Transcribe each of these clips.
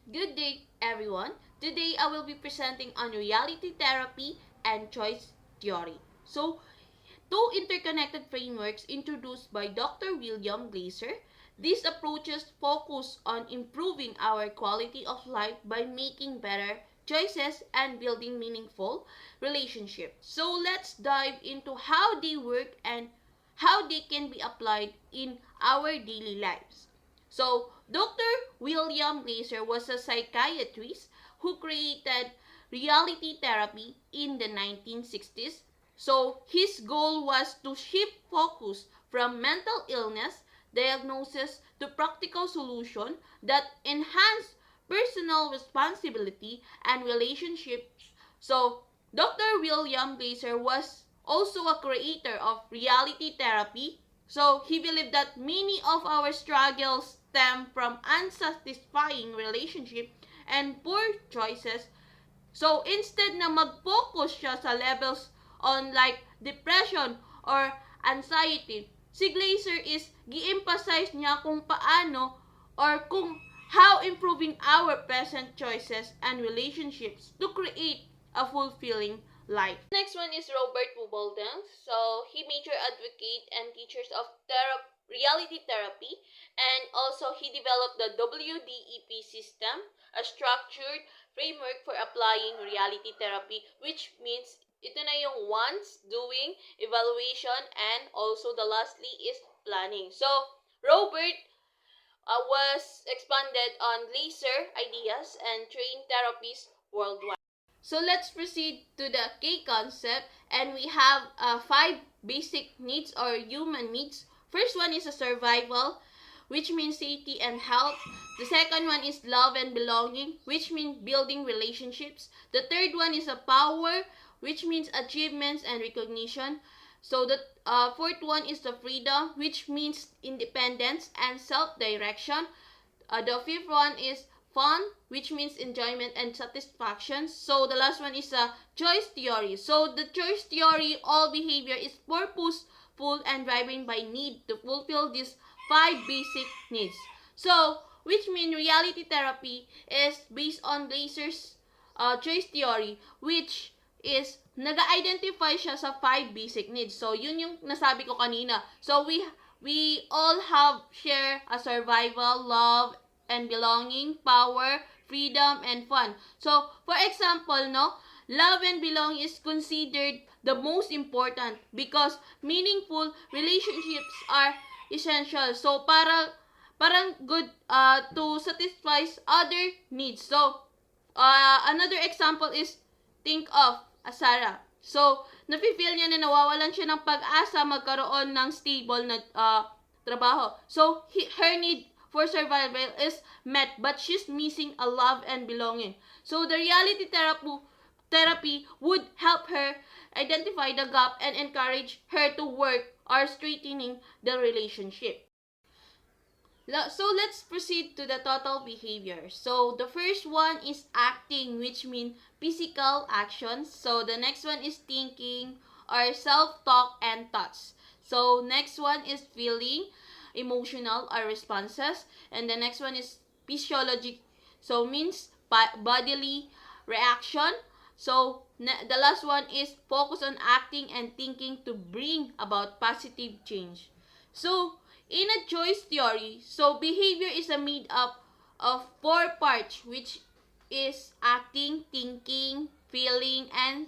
Good day, everyone. Today I will be presenting on reality therapy and choice theory. Two interconnected frameworks introduced by Dr. William Glaser. These approaches focus on improving our quality of life by making better choices and building meaningful relationships. So let's dive into how they work and how they can be applied in our daily lives. Dr. William Glaser was a psychiatrist who created reality therapy in the 1960s. His goal was to shift focus from mental illness diagnosis to practical solution that enhance personal responsibility and relationships. Dr. William Glaser was also a creator of reality therapy. He believed that many of our struggles stem from unsatisfying relationship and poor choices. Instead na mag-focus siya sa levels on like depression or anxiety, si Glaser is gi-emphasize niya kung paano or kung how improving our present choices and relationships to create a fulfilling life. Next one is Robert Walden. He major advocate and teachers of reality therapy, and also he developed the WDEP system, a structured framework for applying reality therapy, which means ito na yung once, doing, evaluation, and also the lastly is planning. Robert was expanded on laser ideas and trained therapies worldwide. Let's proceed to the K concept, and we have five basic needs or human needs. First one is a survival, which means safety and health. The second one is love and belonging, which means building relationships. The third one is a power, which means achievements and recognition. The fourth one is the freedom, which means independence and self-direction. The fifth one is fun, which means enjoyment and satisfaction. The last one is a choice theory. The choice theory, all behavior is purposeful and driven by need to fulfill these five basic needs. Which means reality therapy is based on Glaser's choice theory, which is nag-identify siya sa five basic needs. Yun yung nasabi ko kanina. We all have share a survival, love, and belonging, power, freedom, and fun. For example, love and belonging is considered the most important because meaningful relationships are essential. Parang good to satisfy other needs. Another example is think of Sarah. Nafe-feel niya na nawawalan siya ng pag-asa magkaroon ng stable na trabaho. Her need for survival is met, but she's missing a love and belonging. The reality therapy would help her identify the gap and encourage her to work or straightening the relationship. Let's proceed to the total behavior. The first one is acting, which means physical actions. The next one is thinking or self-talk and thoughts. Next one is feeling, emotional or responses. And the next one is physiology. Means bodily reaction. The last one is focus on acting and thinking to bring about positive change. In a choice theory, behavior is made up of four parts, which is acting, thinking, feeling, and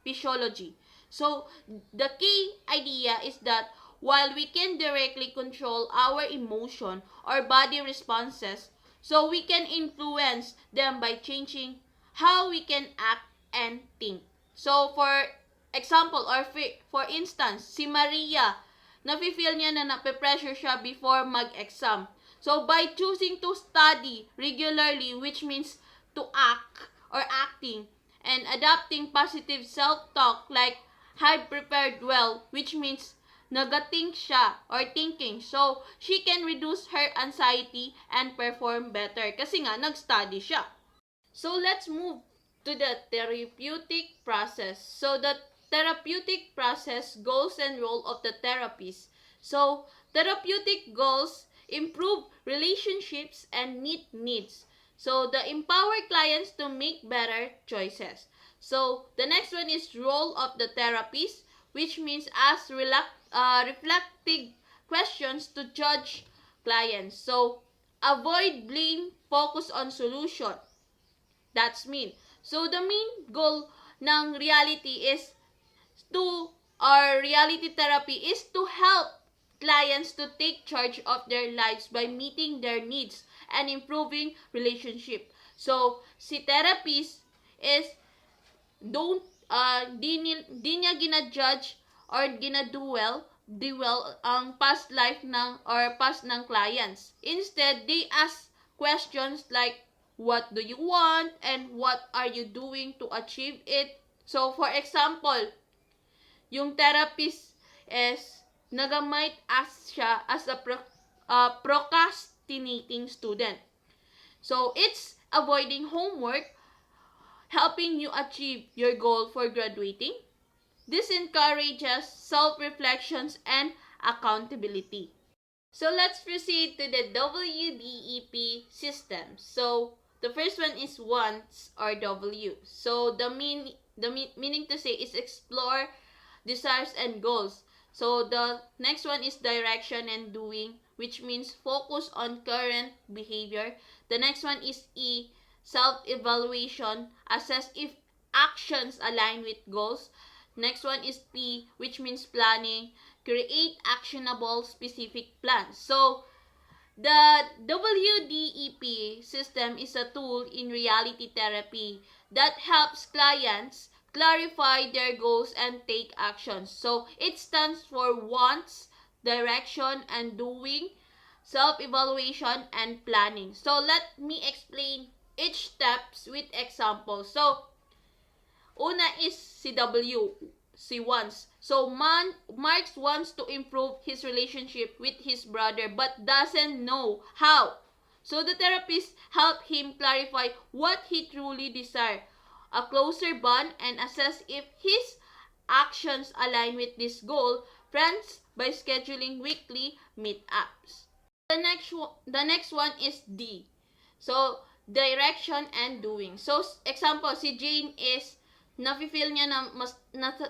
physiology. The key idea is that while we can directly control our emotion or body responses, we can influence them by changing how we can act and think. For example, or for instance, si Maria, nafe-feel niya na nape-pressure siya before mag-exam. By choosing to study regularly, which means to act or acting, and adopting positive self-talk like have prepared well, which means nagathink siya or thinking. She can reduce her anxiety and perform better kasi nga nag-study siya. Let's move to the therapeutic process. The therapeutic process, goals and role of the therapist. Therapeutic goals improve relationships and meet needs. So, the empower clients to make better choices. So, the next one is role of the therapist, which means ask reflective questions to judge clients. So, avoid blame, focus on solution. That's mean. So, the main goal ng reality is to or reality therapy is to help clients to take charge of their lives by meeting their needs and improving relationship. So, si therapist is don't di niya gina-judge or gina-duel ang past life ng or past ng clients. Instead, they ask questions like what do you want and what are you doing to achieve it. So, for example, yung therapist is nagamit as siya as a procrastinating student. So, it's avoiding homework, helping you achieve your goal for graduating. This encourages self-reflections and accountability. So, let's proceed to the WDEP system. So, the first one is wants or W. So, meaning to say is explore desires and goals. So, the next one is direction and doing, which means focus on current behavior. The next one is E, self-evaluation, assess if actions align with goals. Next one is P, which means planning, create actionable specific plans. So, the WDEP system is a tool in reality therapy that helps clients clarify their goals and take actions. So, it stands for wants, direction, and doing, self-evaluation, and planning. So, let me explain each steps with examples. So, una is si W, si wants. So, Marx wants to improve his relationship with his brother but doesn't know how. So, the therapist helped him clarify what he truly desires, a closer bond, and assess if his actions align with this goal. Friends, by scheduling weekly meetups. The next one is D. So, direction and doing. So, example, si Jane is nafe-feel niya na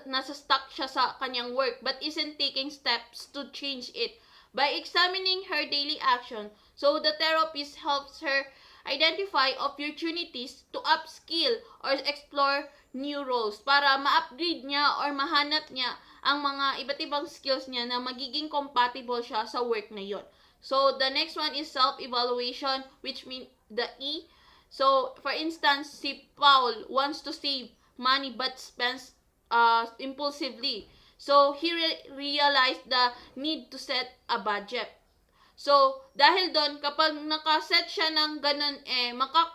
nasa stuck siya sa kanyang work but isn't taking steps to change it. By examining her daily action, so the therapist helps her identify opportunities to upskill or explore new roles para ma-upgrade niya or mahanap niya ang mga iba't ibang skills niya na magiging compatible siya sa work na yon. So, the next one is self-evaluation, which means the E. So, for instance, si Paul wants to save money but spends impulsively. So, he realized the need to set a budget. So, dahil doon, kapag nakaset siya ng ganun,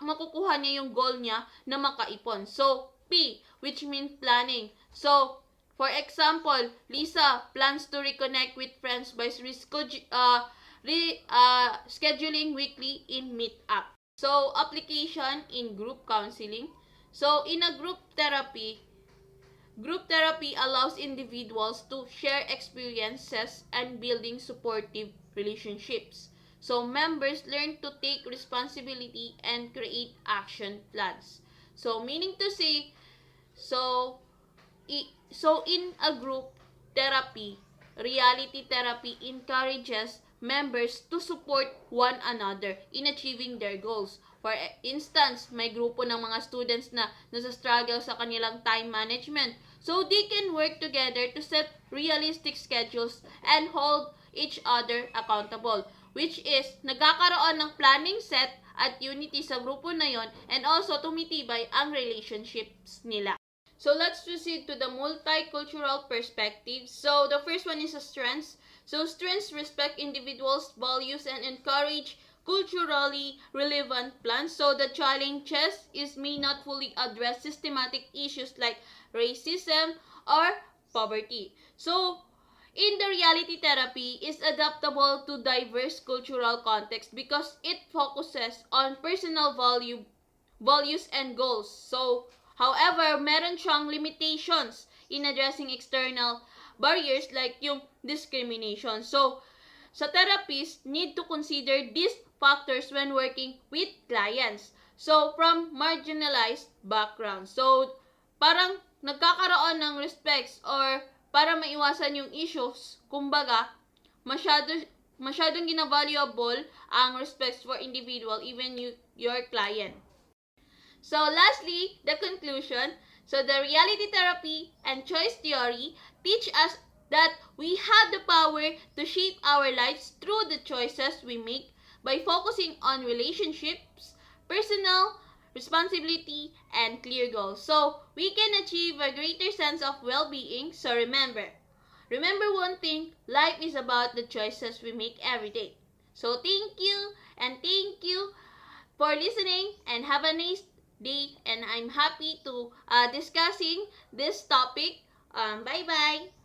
makukuha niya yung goal niya na makaipon. So, P, which means planning. So, for example, Lisa plans to reconnect with friends by scheduling weekly in meetup. So, application in group counseling. So, in a group therapy allows individuals to share experiences and building supportive relationships. So, members learn to take responsibility and create action plans. So, meaning to say, so in a group therapy, reality therapy encourages members to support one another in achieving their goals. For instance, may grupo ng mga students na nasa-struggle sa kanilang time management. So, they can work together to set realistic schedules and hold each other accountable, which is nagkakaroon ng planning set at unity sa grupo na yon and also tumitibay ang relationships nila. So, let's proceed to the multicultural perspective. So, the first one is a strengths. So, strengths respect individuals' values and encourage culturally relevant plans. So, the challenges may not fully address systematic issues like racism or poverty. So, in the reality therapy is adaptable to diverse cultural context because it focuses on personal values and goals. So, however, meron siyang limitations in addressing external barriers like yung discrimination. So, sa therapist, need to consider these factors when working with clients. So, from marginalized backgrounds. So, parang nagkakaroon ng respects or para maiwasan yung issues, kumbaga, masyadong gina-valuable ang respects for individual, even your client. So lastly, the conclusion. So the reality therapy and choice theory teach us that we have the power to shape our lives through the choices we make by focusing on relationships, personal responsibility, and clear goals. So we can achieve a greater sense of well-being. So remember one thing, life is about the choices we make every day. So thank you for listening and have a nice day, and I'm happy to discussing this topic. Bye bye.